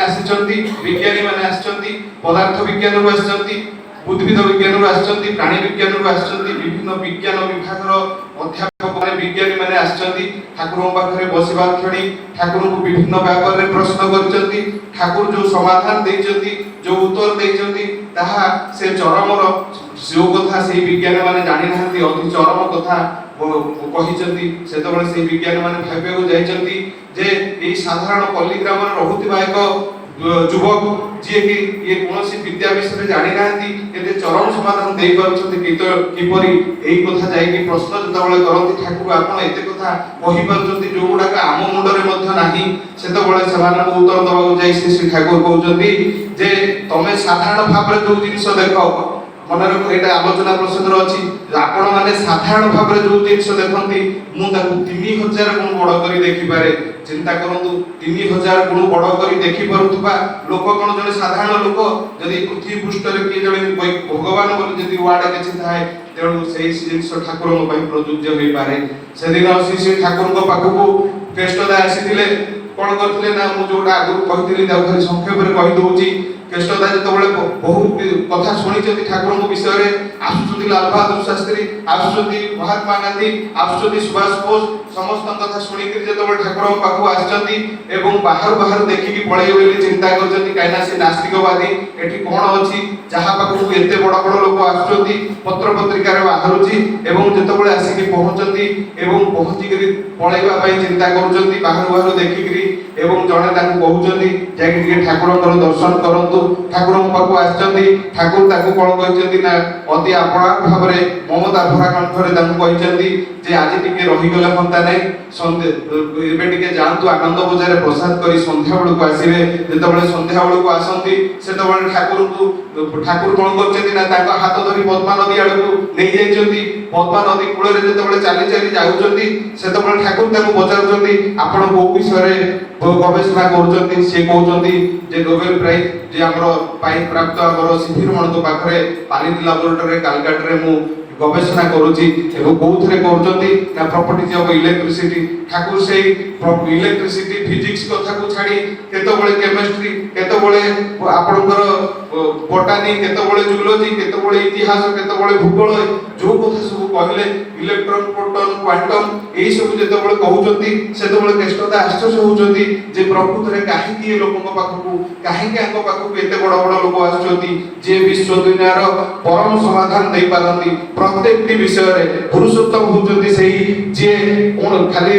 माने आसिचंती विज्ञानी माने आसिचंती पदार्थ विज्ञान रु आसिचंती उद्भिद विज्ञान रु आसिचंती प्राणी विज्ञान रु आसिचंती विभिन्न विज्ञान विभाग रो अध्यापक माने विज्ञानी माने आसिचंती ठाकुर पाखरे बसिबा क्षणी ठाकुर को विभिन्न भाग रे प्रश्न करचंती ठाकुर जो समाधान देचंती जो उत्तर देचंती ताहा से चरम रो जो कथा से विज्ञानी माने जानि नाहंती अति चरम कथा कहिचंती सेतबळे से विज्ञानी माने भाबे को जाइचंती जे एई साधारण पल्ली ग्राम रे रहुतिबा एक युवक जे कि ये कोनोसी विद्या विषय जानि नाहंती एते चरम समाधान देई पारुछंती किपरि एई कथा जाई कि प्रश्न जतबळे करंती ठाकुर आपण एते कथा कहि पारुछंती जो गुडा का आम मुंड रे मध्ये नाही सेतबळे सेमान को उत्तर दबाउ जाई श्री ठाकुर कहउछंती जे तमे साधारण भाव रे जो जिंस देखो मनर एटा आलोचना प्रसंग अछि आपण माने साधारण भाव रे जो जिंस देखंती मु ताकू 3000 गुण बड़ करी देखि पारे चिंता करंतु 3000 गुण बड़ करी देखि परथुबा लोक कोन जने साधारण लोक जदि पृथ्वी पृष्ठ रे के जने भगवान बोली जदि वाडा के थाए तेणु सेही जिंस ठाकुर को पई प्रयोज्य होई पारे से दिन से ठाकुर को पाखु को केष्टदा आसीथिले कोन करथिले ना मु जोडा आगु कहिथिली ता खाली संक्षेप रे कहि दोउची केष्टदा जतबळे बहु कथा सुनिचंती ठाकुर को विषय रे आसुचंती लाल बहादुर शास्त्री आसुचंती महात्मा गांधी आसुचंती सुभाष बोस समस्त कथा सुनि कि जतबळे ठाकुर पाखु आछंती एवं बाहर बाहर देखि कि पळै बोली चिंता करचंती काइना से नास्तिकवादी एठी कोन अछि जहा पाखु एते बड़ बड़ लोक आछंती पत्र पत्रिका रे बाहरुची एवं जतबळे आसी कि पहुंचंती एवं पहुंची कि पळैबा पई चिंता करचंती बाहर बाहर देखि कि एवं जणे ताकू कहउचंती जाकि कि ठाकुरଙ୍କର दर्शन करंतु ठाकुर पाखु आछंती ठाकुर ताकू कोन कहचंती ना अति आपणा भाबरे ममता भरा कंठरे ताकू कहचंती जे आज टिके रहि गले हंता नै संध्या एबे टिके जानतु आनंद बजार प्रसाद करी संध्या बेलु को आसीबे जेतबळे संध्या बेलु को आसंती सेतबळे ठाकुर कोन करचंती ना ताका हाथ धरी पद्मा नदी आडू नै जायचंती पद्मा नदी कूल रे जेतबळे चाली चाली जाउचंती सेतबळे ठाकुर ताकू बचाउचंती आपण को विषय रे गवेषणा करचंती से कहउचंती जे नोबेल प्राइज जे हमरो पाई प्राप्त हमरो शिखिर मणको पाखरे पानी लैबोरेटरी कालकाट रे मु गवेषणा करूची एवं कोथरे करचंती ना प्रॉपर्टीज ऑफ इलेक्ट्रिसिटी ठाकुर से इलेक्ट्रिसिटी फिजिक्स कथा को छाडी केतबळे केमिस्ट्री केतबळे आपनकर बोटानी केतबळे जूलॉजी केतबळे इतिहास केतबळे भूगोल जो कथा सब कहले इलेक्ट्रॉन प्रोटॉन क्वांटम एई सब जेतबळे कहउचंती सेतबळे केष्टदा आश्चर्य होउचंती जे प्रकृति रे काहे कि लोकक पाखकू काहे कि आंको पाखकू एते बड़ बड़ लोक आछंती जे विश्व दुनिया रो परम समाधान देई पारंती प्रत्येक विषय रे पुरुषोत्तम होउचंती सेही जे कोन खाली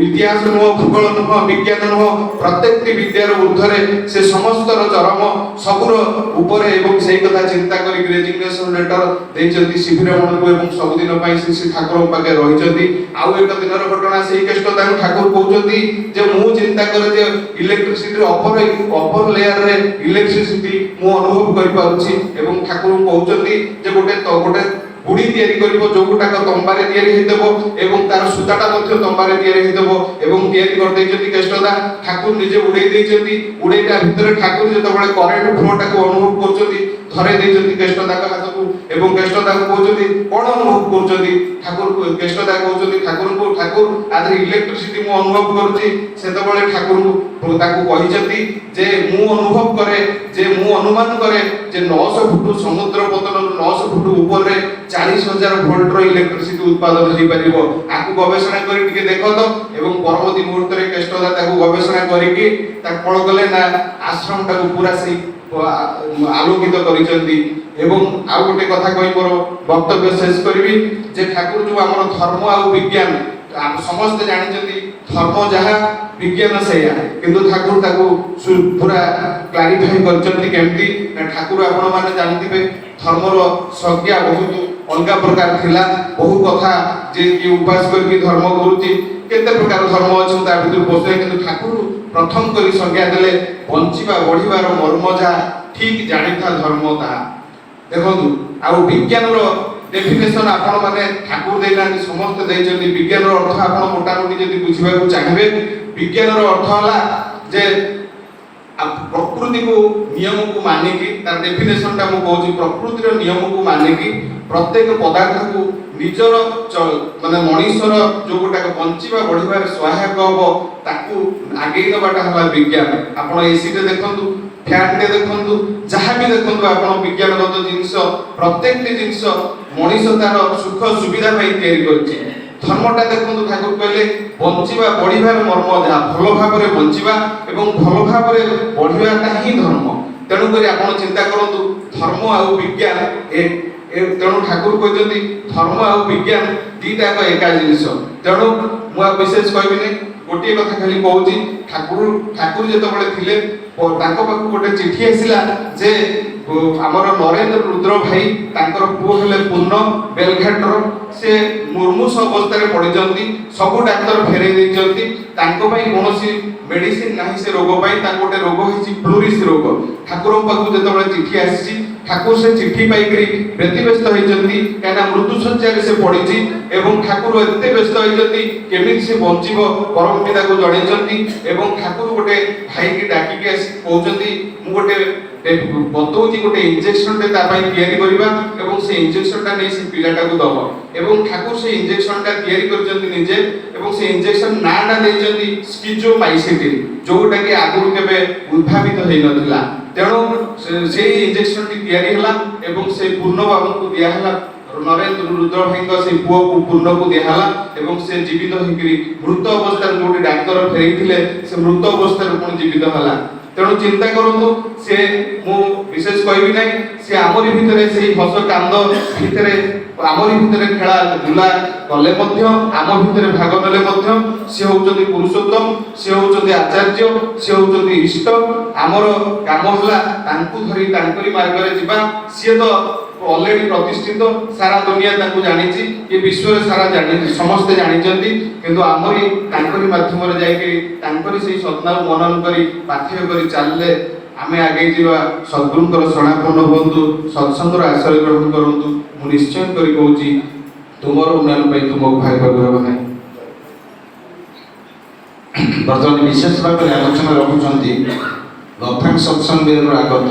इतिहास नो भूगोल नो विज्ञान नो प्रत्येक विद्यार ऊर्ध्वरे से समस्त चरम सबुर ऊपर एवं सेही कथा चिंता करी रेजिग्नेशन लेटर देचंती शिविर मन एवं सब दिन पई श्री ठाकुर पाके रहिचंती आउ एक दिनर घटना सेही केष्ट ताकू ठाकुर कहउचंती जे मु चिंता करे जे इलेक्ट्रिसिटी अपर लेयर रे इलेक्ट्रिसिटी मु अनुभव करि पारुची एवं ठाकुर कहउचंती जे गोटे गुडी तयारी करिवो जो गुटा का तंबारे तयारी हेतबो एवं तार सुताटा मध्य तंबारे तयारी हेतबो एवं तयारी कर दैचंती केष्टदा ठाकुर निजे उडै दैचंती उडैटा भितर ठाकुर जेतबळे करंट फ्लो टाको अनुभव करचंती धरे दैचंती केष्टदा का हाथको एवं केष्टदा को कहउचंती कोन अनुभव करचंती ठाकुर को केष्टदा कहउचंती ठाकुर आदि इलेक्ट्रिसिटी मु अनुभव करूची सेतबळे ठाकुर को ताको कहिचंती जे मु अनुभव करे जे मु अनुमान करे जे 900 फुट समुद्र पतन 900 फुट ऊपर रे 40000 वोल्ट रो इलेक्ट्रिसिटी उत्पादन होई परिबो आकु गवेषणा करी टिके देखो तो एवं परवर्ती मुहूर्त रे केष्टदा ताकू गवेषणा करी कि ता कोन गले ना आश्रम टाकू पूरा सही आलोकित करिसंती एवं आ गोटे कथा कहि मोर वक्तव्य शेष करबी जे ठाकुर जो हमर धर्म आ विज्ञान आप समस्त जानिचंती धर्म जहा विज्ञान सैया किंतु ठाकुर ताकू पूरा क्लैरिफाई करचंती केमती ठाकुर आपण माने जानथिबे धर्मर संज्ञा बहुत अलगा प्रकार थिला बहु कथा जे कि उपास करके धर्म करूची केते प्रकार धर्म अछि ता भितर बसे किंतु ठाकुर प्रथम करी संज्ञा देले बंचिबा बढ़िबार मर्म जा ठीक जानिथा धर्म ता देखंतु आ विज्ञान रो डेफिनेशन आपण माने ठाकुर देना समस्त दैचंती विज्ञान रो अर्थ आपण मोटा मोटी जदी बुझिबा को चाहिबे विज्ञान रो अर्थ होला जे प्रकृति को नियम को माने कि तार डेफिनेशन ता मु कहूची प्रकृति रो नियम को माने कि प्रत्येक पदार्थ को ନିଜର ମାନେ ମଣିଷର ଯୋଉ ଗୋଟାକ ବଞ୍ଚିବା ବଢିବାରେ ସହାୟକ ହବ ତାକୁ ଆଗେଇ ନେବାଟା ହେଲା ବିଜ୍ଞାନ। ଆପଣ ଏସିଟେ ଦେଖନ୍ତୁ, ଫ୍ୟାନଟେ ଦେଖନ୍ତୁ, ଯାହା ବି ଦେଖନ୍ତୁ ଆପଣ ବିଜ୍ଞାନଗତ ଜିନିଷ ପ୍ରତ୍ୟେକଟି ଜିନିଷ ମଣିଷ ତାର ସୁଖ ସୁବିଧା ପାଇଁ ତିଆରି କରିଛି। ଧର୍ମଟା ଦେଖନ୍ତୁ, ଠାକୁର କହିଲେ ବଞ୍ଚିବା ବଢିବାର ମର୍ମ ଯାହା, ଭଲ ଭାବରେ ବଞ୍ଚିବା ଏବଂ ଭଲ ଭାବରେ ବଢିବାଟା ହିଁ ଧର୍ମ। ତେଣୁକରି ଆପଣ ଚିନ୍ତା କରନ୍ତୁ ଧର୍ମ ଆଉ ବିଜ୍ଞାନ ତେଣୁ ଠାକୁର କହିଛନ୍ତି ଧର୍ମ ଆଉ ବିଜ୍ଞାନ ଦିଟାକ ଏକା ଜିନିଷ। ତେଣୁ ମୁଁ ଆଉ ବିଶେଷ କହିବିନି, ଗୋଟିଏ କଥା ଖାଲି କହୁଛି, ଠାକୁର ଯେତେବେଳେ ଥିଲେ ତାଙ୍କ ପାଖକୁ ଗୋଟେ ଚିଠି ଆସିଲା ଯେ ଆମର ନରେନ୍ଦ୍ର ରୁଦ୍ର ଭାଇ ତାଙ୍କର ପୁଅ ହେଲେ ପୂର୍ଣ୍ଣ ବେଲଘାଟର, ସେ ମୁର୍ମୂଷ ଅବସ୍ଥାରେ ପଡ଼ିଛନ୍ତି, ସବୁ ଡାକ୍ତର ଫେରେଇ ଦେଇଛନ୍ତି, ତାଙ୍କ ପାଇଁ କୌଣସି ମେଡିସିନ ନାହିଁ ସେ ରୋଗ ପାଇଁ, ତାଙ୍କୁ ଗୋଟେ ରୋଗ ହେଇଛି ପ୍ଲୁରିସ୍ ରୋଗ। ଠାକୁରଙ୍କ ପାଖକୁ ଯେତେବେଳେ ଚିଠି ଆସିଛି ଠାକୁର ସେ ଚିଠି ପାଇକରି ବ୍ୟତିବ୍ୟସ୍ତ ହେଇଛନ୍ତି, କାହିଁକିନା ମୃତ୍ୟୁଶଯ୍ୟାରେ ସେ ପଡ଼ିଛି ଏବଂ ଠାକୁର ଏତେ ବ୍ୟସ୍ତ ହେଇଛନ୍ତି କେମିତି ସେ ବଞ୍ଚିବ ପରମ ପିତାକୁ ଜଣେଇଛନ୍ତି। ଏବଂ ଠାକୁର ଗୋଟେ ଭାଇକି ଡାକିକି ଆସି କହୁଛନ୍ତି ମୁଁ ଗୋଟେ ବତଉଛି ଗୋଟେ ଇଞ୍ଜେକ୍ସନଟେ ତା ପାଇଁ ତିଆରି କରିବା ଏବଂ ସେ ଇଞ୍ଜେକ୍ସନଟା ନେଇ ସେ ପିଲାଟାକୁ ଦବ। ଏବଂ ଠାକୁର ସେ ଇଞ୍ଜେକ୍ସନଟା ତିଆରି କରିଛନ୍ତି ନିଜେ ଏବଂ ସେ ଇଞ୍ଜେକ୍ସନ ନାଁଟା ଦେଇଛନ୍ତି ସ୍କିଜୋମାଇସିଟିନ୍, ଯୋଉଟା କି ଆଗରୁ କେବେ ଉଦ୍ଭାବିତ ହେଇନଥିଲା। ତେଣୁ ସେଇ ଇଞ୍ଜେକ୍ସନଟି ତିଆରି ହେଲା ଏବଂ ସେ ପୂର୍ଣ୍ଣ ବାବୁଙ୍କୁ ଦିଆହେଲା, ନରେନ୍ଦ୍ର ରୁଦ୍ର ଭାଇଙ୍କ ସେ ପୁଅକୁ ପୂର୍ଣ୍ଣକୁ ଦିଆହେଲା ଏବଂ ସେ ଜୀବିତ ହେଇକରି ମୃତ ଅବସ୍ଥାରେ ଯୋଉଠି ଡାକ୍ତର ଫେରେଇଥିଲେ ସେ ମୃତ ଅବସ୍ଥାରେ ପୁଣି ଜୀବିତ ହେଲା। ତେଣୁ ଚିନ୍ତା କରନ୍ତୁ, ସେ ମୁଁ ବିଶେଷ କହିବି ନାହିଁ, ସେ ଆମରି ଭିତରେ ସେଇ ହସ କାନ୍ଦ ଭିତରେ ଆମରି ଭିତରେ ଖେଳା ବୁଲା କଲେ ମଧ୍ୟ ଆମ ଭିତରେ ଭାଗ ନେଲେ ମଧ୍ୟ ସେ ହଉଛନ୍ତି ପୁରୁଷୋତ୍ତମ, ସେ ହଉଛନ୍ତି ଆଚାର୍ଯ୍ୟ, ସେ ହଉଛନ୍ତି ଇଷ୍ଟ। ଆମର କାମ ହେଲା ତାଙ୍କୁ ଧରି ତାଙ୍କରି ମାର୍ଗରେ ଯିବା। ସିଏ ତ ଅଲରେଡି ପ୍ରତିଷ୍ଠିତ, ସାରା ଦୁନିଆ ତାଙ୍କୁ ଜାଣିଛି, ଏ ବିଶ୍ୱରେ ସାରା ସମସ୍ତେ ଜାଣିଛନ୍ତି, କିନ୍ତୁ ଆମରି ତାଙ୍କରି ମାଧ୍ୟମରେ ଯାଇକି ତାଙ୍କରି ସେଇ ସତ୍ତାକୁ ମନନ କରି ପାଥେୟ କରି ଚାଲିଲେ ଆମେ ଆଗେଇ ଯିବା। ସଦ୍ଗୁରୁଙ୍କର ଶରଣାପନ୍ନ ହୁଅନ୍ତୁ, ସତ୍ସଙ୍ଗର ଆଶ୍ରୟ ଗ୍ରହଣ କରନ୍ତୁ। ମୁଁ ନିଶ୍ଚୟ କରି କହୁଛି ତୁମର ଉନ୍ନୟନ ପାଇଁ ତୁମକୁ ଭାବିବାକୁ ହେବ ନାହିଁ। ବର୍ତ୍ତମାନ ବିଶେଷ ଭାବରେ ଆଲୋଚନା ରଖୁଛନ୍ତି ଲଫାଙ୍ଗ ସତ୍ସଙ୍ଗ ଆଗତ